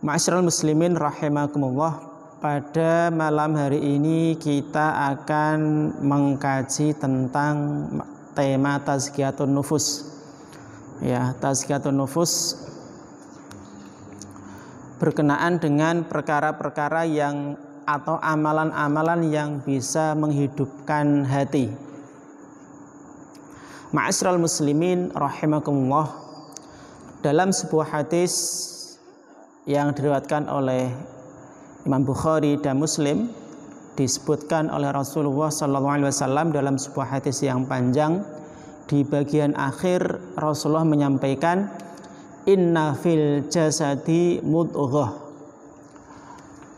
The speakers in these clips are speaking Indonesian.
Ma'asyiral muslimin rahimakumullah, pada malam hari ini kita akan mengkaji tentang tema tazkiyatun nufus. Ya, tazkiyatun nufus berkenaan dengan perkara-perkara yang atau amalan-amalan yang bisa menghidupkan hati. Ma'asyiral muslimin rahimakumullah, dalam sebuah hadis yang diriwayatkan oleh Imam Bukhari dan Muslim, disebutkan oleh Rasulullah SAW dalam sebuah hadis yang panjang. Di bagian akhir Rasulullah menyampaikan, inna fil jasadi mudghah,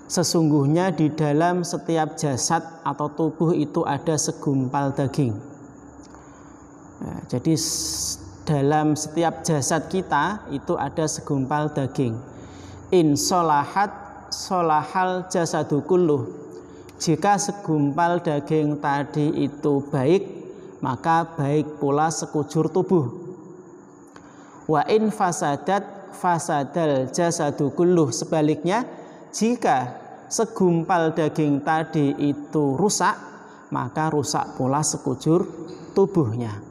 sesungguhnya di dalam setiap jasad atau tubuh itu ada segumpal daging. Jadi dalam setiap jasad kita itu ada segumpal daging. In solahat solahal jasadu kulluh, jika segumpal daging tadi itu baik, maka baik pula sekujur tubuh. Wa in fasadat fasadal jasadu kulluh, sebaliknya jika segumpal daging tadi itu rusak, maka rusak pula sekujur tubuhnya.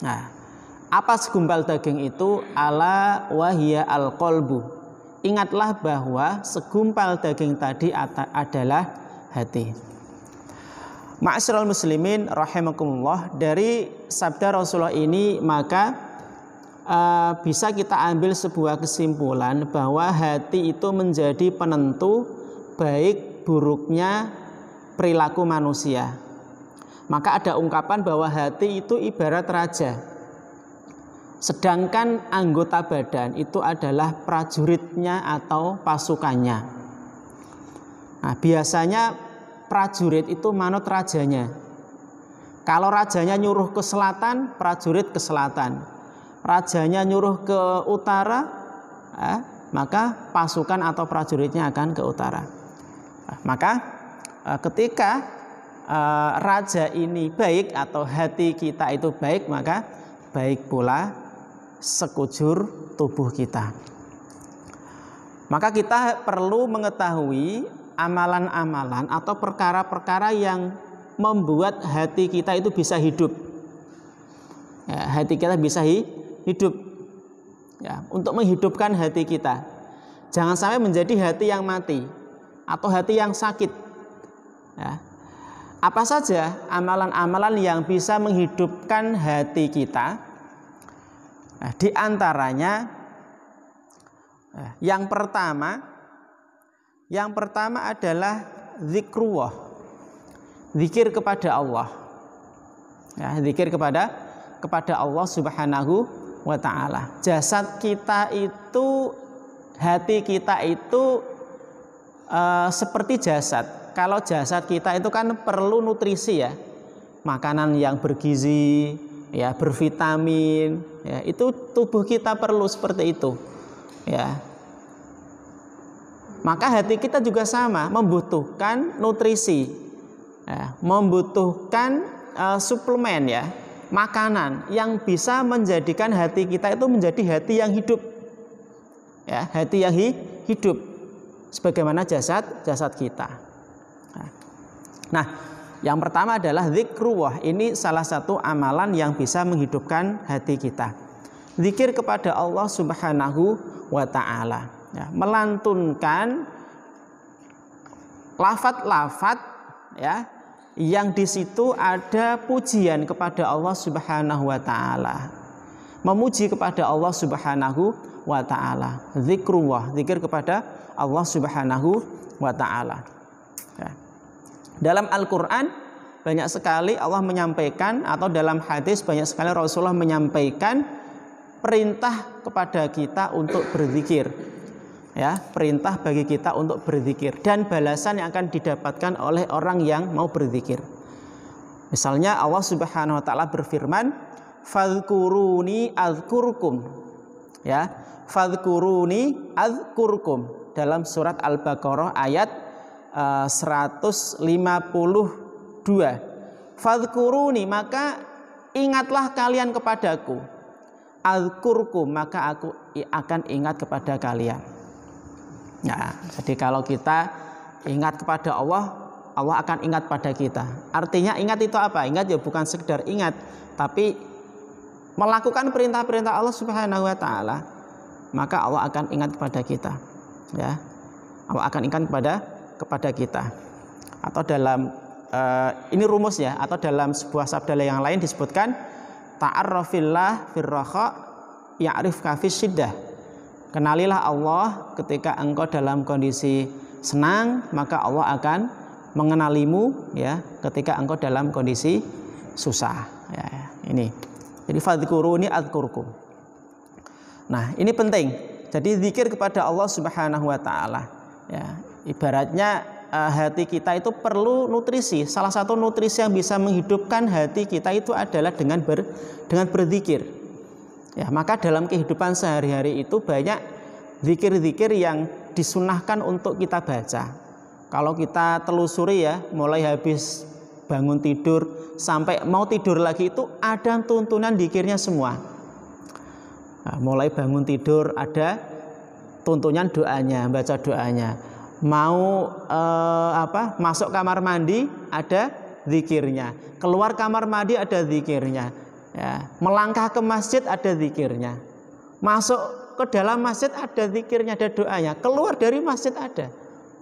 Nah, apa segumpal daging itu? Ala wahya al-qalbu, ingatlah bahwa segumpal daging tadi adalah hati. Ma'asyiral muslimin rahimakumullah, dari sabda Rasulullah ini maka bisa kita ambil sebuah kesimpulan bahwa hati itu menjadi penentu baik buruknya perilaku manusia. Maka ada ungkapan bahwa hati itu ibarat raja, sedangkan anggota badan itu adalah prajuritnya atau pasukannya. Nah, biasanya prajurit itu manut rajanya. Kalau rajanya nyuruh ke selatan, prajurit ke selatan. Rajanya nyuruh ke utara, maka pasukan atau prajuritnya akan ke utara. Maka ketika raja ini baik atau hati kita itu baik, maka baik pula sekujur tubuh kita. Maka kita perlu mengetahui amalan-amalan atau perkara-perkara yang membuat hati kita itu bisa hidup. Ya, hati kita bisa hidup. Ya, untuk menghidupkan hati kita, jangan sampai menjadi hati yang mati atau hati yang sakit. Ya. Apa saja amalan-amalan yang bisa menghidupkan hati kita? Nah, di antaranya yang pertama adalah zikrullah, zikir kepada Allah. Ya, zikir kepada Allah Subhanahu wa taala. Jasad kita itu, hati kita itu seperti jasad. Kalau jasad kita itu kan perlu nutrisi, ya, makanan yang bergizi, ya, bervitamin, ya, itu tubuh kita perlu seperti itu, ya. Maka hati kita juga sama, membutuhkan nutrisi, ya, membutuhkan suplemen, ya, makanan yang bisa menjadikan hati kita itu menjadi hati yang hidup, ya, hati yang hidup sebagaimana jasad kita. Nah, yang pertama adalah zikrullah. Ini salah satu amalan yang bisa menghidupkan hati kita. Zikir kepada Allah Subhanahu wa taala, ya, melantunkan lafaz-lafaz, ya, yang di situ ada pujian kepada Allah Subhanahu wa taala. Memuji kepada Allah Subhanahu wa taala. Zikrullah, zikir kepada Allah Subhanahu wa taala. Ya. Dalam Al-Quran banyak sekali Allah menyampaikan, atau dalam hadis banyak sekali Rasulullah menyampaikan perintah kepada kita untuk berzikir, ya, perintah bagi kita untuk berzikir dan balasan yang akan didapatkan oleh orang yang mau berzikir. Misalnya Allah Subhanahu wa taala berfirman, fadhkuruni azkurkum, ya, fadhkuruni azkurkum, dalam surat Al-Baqarah ayat 152. Fadhkuruni, maka ingatlah kalian kepadaku. Azkurkum, maka aku akan ingat kepada kalian. Nah, jadi kalau kita ingat kepada Allah, Allah akan ingat pada kita. Artinya ingat itu apa? Ingat ya bukan sekedar ingat, tapi melakukan perintah-perintah Allah Subhanahu wa taala, maka Allah akan ingat kepada kita. Ya. Allah akan ingat kepada kita. Atau dalam ini rumus ya, atau dalam sebuah sabda yang lain disebutkan ta'arrafillah firraha ya'rifka fisyiddah. Kenalilah Allah ketika engkau dalam kondisi senang, maka Allah akan mengenalimu ya ketika engkau dalam kondisi susah. Ya, ini. Jadi fadhkuruni adzkurkum. Nah, ini penting. Jadi zikir kepada Allah Subhanahu wa taala. Ya, ibaratnya hati kita itu perlu nutrisi. Salah satu nutrisi yang bisa menghidupkan hati kita itu adalah dengan berzikir. Ya, maka dalam kehidupan sehari-hari itu banyak zikir-zikir yang disunahkan untuk kita baca. Kalau kita telusuri ya, mulai habis bangun tidur sampai mau tidur lagi itu ada tuntunan zikirnya semua. Nah, mulai bangun tidur ada tuntunan doanya, baca doanya. Mau masuk kamar mandi ada zikirnya, keluar kamar mandi ada zikirnya, ya. Melangkah ke masjid ada zikirnya, masuk ke dalam masjid ada zikirnya, ada doanya, keluar dari masjid ada.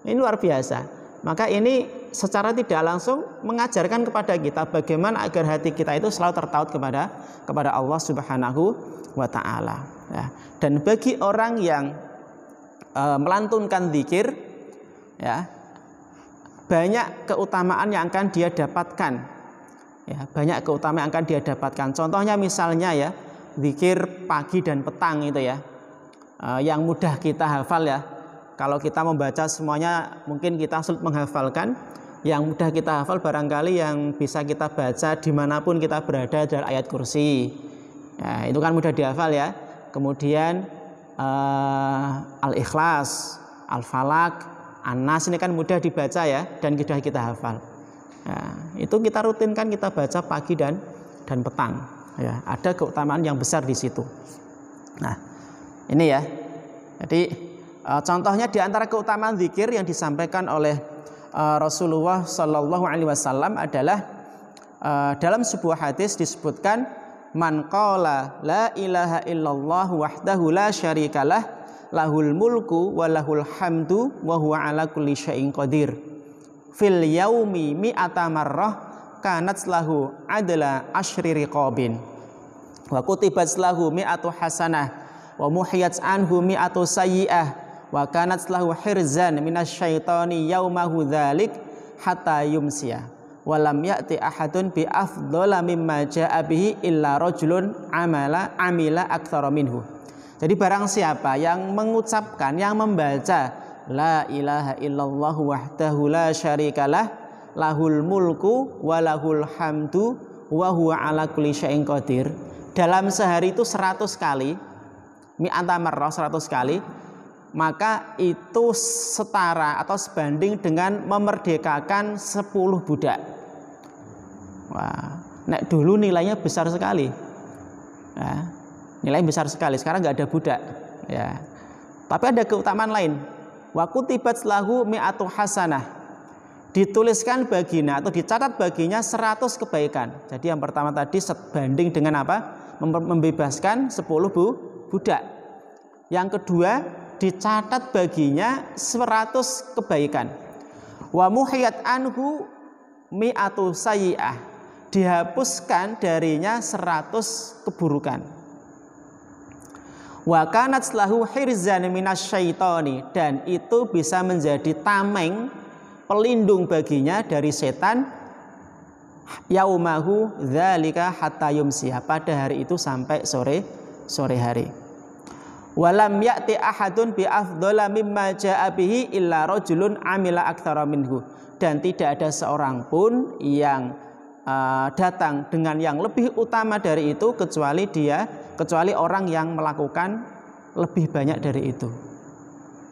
Ini luar biasa. Maka ini secara tidak langsung mengajarkan kepada kita bagaimana agar hati kita itu selalu tertaut kepada Allah Subhanahu wa taala. Ya. Dan bagi orang yang melantunkan zikir, ya, banyak keutamaan yang akan dia dapatkan. Ya, banyak keutamaan yang akan dia dapatkan. Contohnya misalnya ya, zikir pagi dan petang itu ya, yang mudah kita hafal ya. Kalau kita membaca semuanya mungkin kita sulit menghafalkan. Yang mudah kita hafal barangkali yang bisa kita baca dimanapun kita berada adalah ayat kursi. Ya, itu kan mudah dihafal ya. Kemudian Al-Ikhlas, Al-Falaq, An-Nas ini kan mudah dibaca ya dan mudah kita hafal. Ya, itu kita rutinkan, kita baca pagi dan petang. Ya, ada keutamaan yang besar di situ. Nah, ini ya. Jadi contohnya di antara keutamaan zikir yang disampaikan oleh Rasulullah Shallallahu Alaihi Wasallam adalah dalam sebuah hadis disebutkan man qala la ilaha illallah wahdahu la syarikalah lahul mulku wa lahul hamdu wa huwa ala kulli syai'in qadir fil yaumi mi'ata marrah kanat lahu adla asyri riqabin wa kutibat lahu mi'atu hasanah wa muhiyat anhu mi'atu sayyi'ah wa kanat lahu hirzan minasyaitani yaumahu dzalik hatta yumsiya wa lam ya'ti ahadun bi afdhala mimma ja'a bihi illa rajulun amila aktsara minhu. Jadi barang siapa yang mengucapkan, yang membaca la ilaha illallah wahdahu la syarikalah lahul mulku wa lahul hamdu wa huwa ala kulli syai'in qadir, dalam sehari itu 100 kali, mi'ata marrah 100 kali, maka itu setara atau sebanding dengan memerdekakan 10 budak. Wah, nek dulu nilainya besar sekali. Ya, nilai besar sekali. Sekarang nggak ada budak. Ya, tapi ada keutamaan lain. Wa kutibat lahu mi'atu hasanah. Dituliskan baginya atau dicatat baginya 100 kebaikan. Jadi yang pertama tadi sebanding dengan apa? Membebaskan 10 budak. Yang kedua dicatat baginya 100 kebaikan. Wa muhiyat anhu mi'atu sayyi'ah, dihapuskan darinya 100 keburukan. Wa kanat lahu hirzan minasyaitani, dan itu bisa menjadi tameng, pelindung baginya dari setan, yaumahu dzalika hatta yumsiha, pada hari itu sampai sore hari. Walam ya'ti ahadun bi afdhala mimma ja'a bihi illa rajulun amila aktsara minhu, dan tidak ada seorang pun yang datang dengan yang lebih utama dari itu kecuali orang yang melakukan lebih banyak dari itu.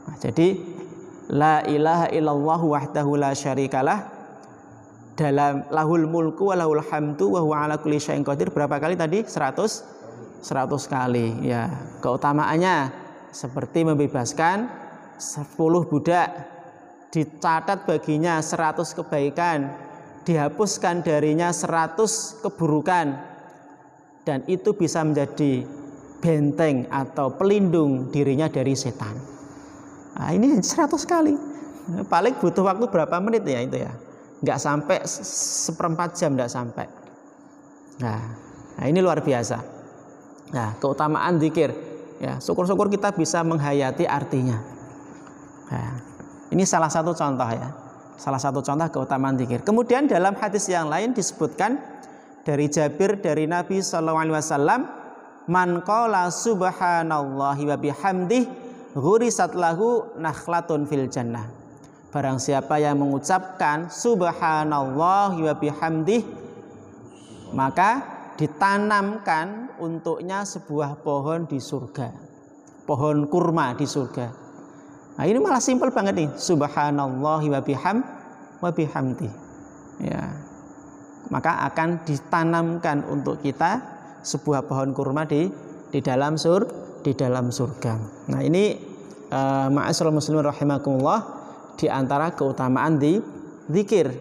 Nah, jadi la ilaha illallah wahdahu la syarikalah, dalam lahul mulku wa lahul hamdu wa huwa ala kulli syai'in qadir, berapa kali tadi? 100 kali ya. Keutamaannya seperti membebaskan 10 budak, dicatat baginya 100 kebaikan, dihapuskan darinya 100 keburukan, dan itu bisa menjadi benteng atau pelindung dirinya dari setan. Nah, ini 100 kali. Paling butuh waktu berapa menit ya itu ya? Nggak sampai seperempat jam, nggak sampai. Nah, ini luar biasa. Nah, keutamaan zikir. Ya, syukur-syukur kita bisa menghayati artinya. Nah, ini salah satu contoh ya. Salah satu contoh keutamaan zikir. Kemudian dalam hadis yang lain disebutkan dari Jabir dari Nabi SAW, man qala subhanallahi wa bihamdihi ghurisat lahu nakhlatun fil jannah. Barang siapa yang mengucapkan subhanallahi wa bihamdihi, maka ditanamkan untuknya sebuah pohon di surga, pohon kurma di surga. Nah, ini malah simpel banget nih, subhanallahi wa bihamdi. Ya. Maka akan ditanamkan untuk kita sebuah pohon kurma di dalam surga. Nah, ini ma'asyiral muslimin rahimakumullah, di antara keutamaan zikir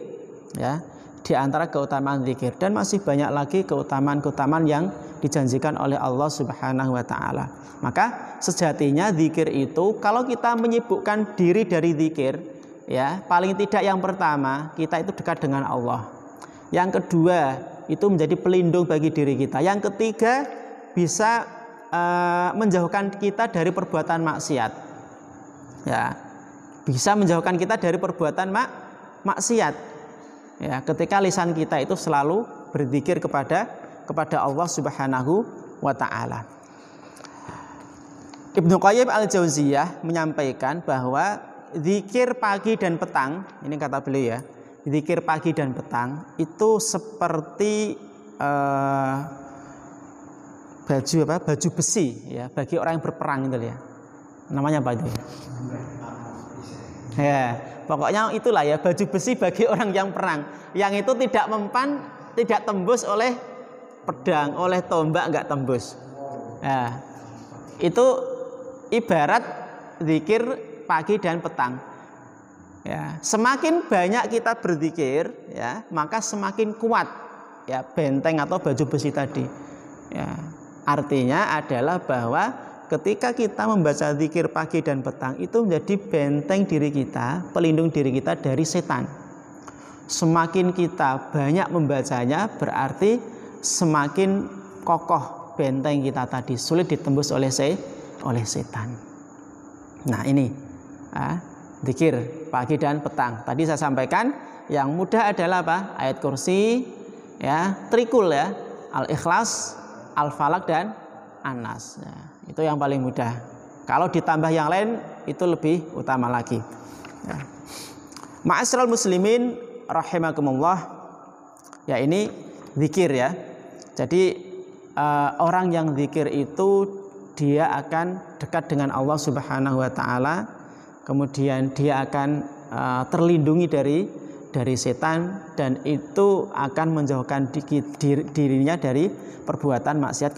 ya. Di antara keutamaan zikir, dan masih banyak lagi keutamaan-keutamaan yang dijanjikan oleh Allah Subhanahu wa taala. Maka sejatinya zikir itu, kalau kita menyibukkan diri dari zikir ya, paling tidak yang pertama kita itu dekat dengan Allah. Yang kedua itu menjadi pelindung bagi diri kita. Yang ketiga bisa menjauhkan kita dari perbuatan maksiat. Ya. Bisa menjauhkan kita dari perbuatan maksiat. Ya, ketika lisan kita itu selalu berzikir kepada Allah Subhanahu wa taala. Ibnu Qayyim al-Jauziyah menyampaikan bahwa zikir pagi dan petang, ini kata beliau ya, zikir pagi dan petang itu seperti baju besi ya, bagi orang yang berperang itu ya. Namanya apa itu? Ya, pokoknya itulah ya, baju besi bagi orang yang perang, yang itu tidak mempan, tidak tembus oleh pedang, oleh tombak nggak tembus. Ya, itu ibarat zikir pagi dan petang. Ya, semakin banyak kita berzikir, ya, maka semakin kuat ya benteng atau baju besi tadi. Ya, artinya adalah bahwa ketika kita membaca zikir pagi dan petang itu menjadi benteng diri kita, pelindung diri kita dari setan. Semakin kita banyak membacanya, berarti semakin kokoh benteng kita tadi, sulit ditembus oleh setan. Nah, ini zikir pagi dan petang. Tadi saya sampaikan yang mudah adalah apa? Ayat kursi, ya, trikul ya, Al-Ikhlas, Al-Falaq dan An-Nas. Ya, itu yang paling mudah. Kalau ditambah yang lain itu lebih utama lagi. Ya. Ma'asyiral muslimin rahimakumullah. Ya, ini zikir ya. Jadi orang yang zikir itu dia akan dekat dengan Allah Subhanahu wa taala. Kemudian dia akan terlindungi dari setan, dan itu akan menjauhkan dirinya dari perbuatan maksiat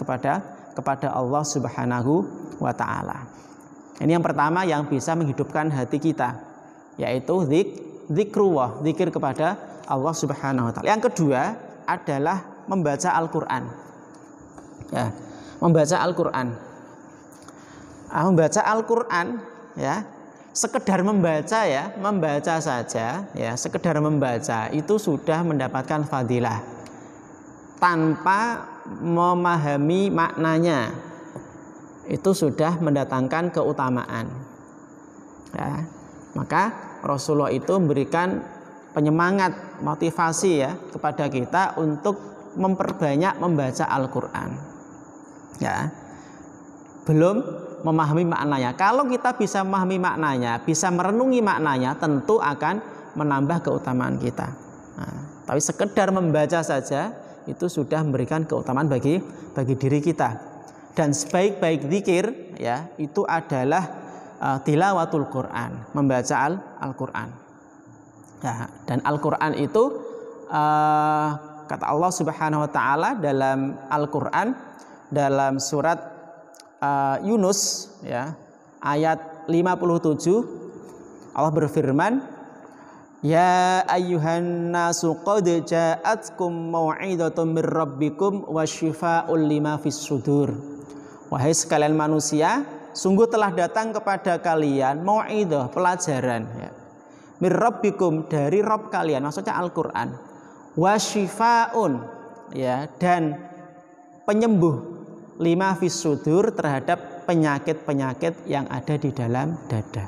kepada Allah Subhanahu wa taala. Ini yang pertama yang bisa menghidupkan hati kita, yaitu zikrullah, zikir kepada Allah Subhanahu wa taala. Yang kedua adalah membaca Al-Qur'an. Ya, membaca Al-Qur'an. Membaca Al-Qur'an ya, sekedar membaca ya, membaca saja ya, sekedar membaca itu sudah mendapatkan fadilah tanpa memahami maknanya, itu sudah mendatangkan keutamaan ya. Maka Rasulullah itu memberikan penyemangat, motivasi ya kepada kita untuk memperbanyak membaca Al-Qur'an ya. Belum memahami maknanya. Kalau kita bisa memahami maknanya, bisa merenungi maknanya, tentu akan menambah keutamaan kita. Nah, tapi sekedar membaca saja itu sudah memberikan keutamaan bagi diri kita. Dan sebaik-baik zikir ya itu adalah tilawatul Quran, membaca Al-Quran. Ya, dan Al-Quran itu kata Allah Subhanahu wa taala dalam Al-Quran, dalam surat Yunus ya, ayat 57 Allah berfirman, Ya ayyuhan nasu qad ja'atkum mau'izatun mir rabbikum wasyifa'un lima fis sudur. Wahai sekalian manusia, sungguh telah datang kepada kalian mau'izah, pelajaran ya. Mir rabbikum, dari Rabb kalian, maksudnya Al-Qur'an. Wasyifa'un ya, dan penyembuh lima fis sudur, terhadap penyakit-penyakit yang ada di dalam dada.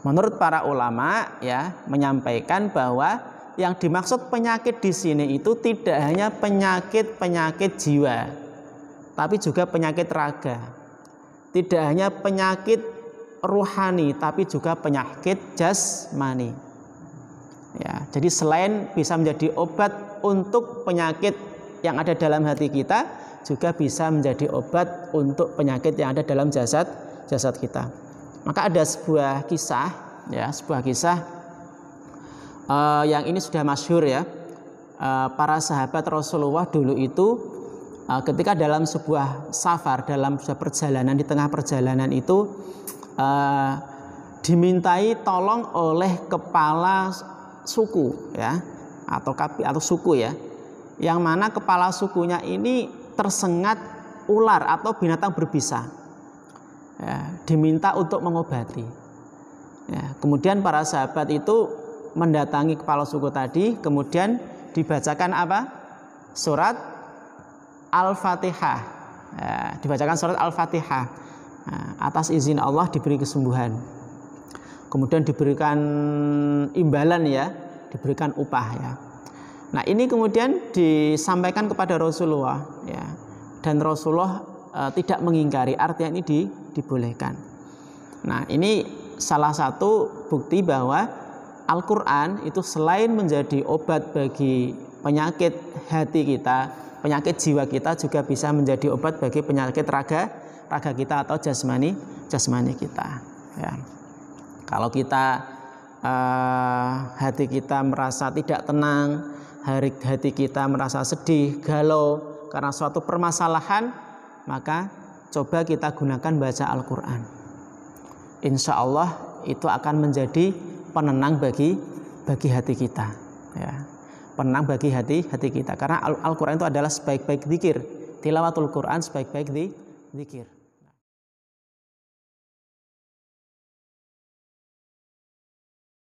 Menurut para ulama ya menyampaikan bahwa yang dimaksud penyakit di sini itu tidak hanya penyakit-penyakit jiwa, tapi juga penyakit raga. Tidak hanya penyakit ruhani, tapi juga penyakit jasmani. Ya, jadi selain bisa menjadi obat untuk penyakit yang ada dalam hati kita, juga bisa menjadi obat untuk penyakit yang ada dalam jasad kita. Maka ada sebuah kisah ya, yang ini sudah masyhur ya. Para sahabat Rasulullah dulu itu ketika dalam sebuah safar, dalam sebuah perjalanan, di tengah perjalanan itu dimintai tolong oleh kepala suku ya, atau suku ya, yang mana kepala sukunya ini tersengat ular atau binatang berbisa. Ya, diminta untuk mengobati. Ya, kemudian para sahabat itu mendatangi kepala suku tadi, kemudian dibacakan apa? Surat Al-Fatihah. Ya, dibacakan surat Al-Fatihah. Nah, atas izin Allah diberi kesembuhan. Kemudian diberikan imbalan ya, diberikan upah ya. Nah, ini kemudian disampaikan kepada Rasulullah ya. Dan Rasulullah tidak mengingkari, artinya ini dibolehkan. Nah, ini salah satu bukti bahwa Al-Quran itu selain menjadi obat bagi penyakit hati kita, penyakit jiwa kita, juga bisa menjadi obat bagi penyakit raga kita atau jasmani kita ya. Kalau kita hati kita merasa tidak tenang, hati kita merasa sedih, galau karena suatu permasalahan, maka coba kita gunakan baca Al-Quran. Insya Allah itu akan menjadi penenang bagi hati kita ya. Penenang bagi hati kita, karena Al-Quran itu adalah sebaik-baik zikir. Tilawatul Quran sebaik-baik zikir.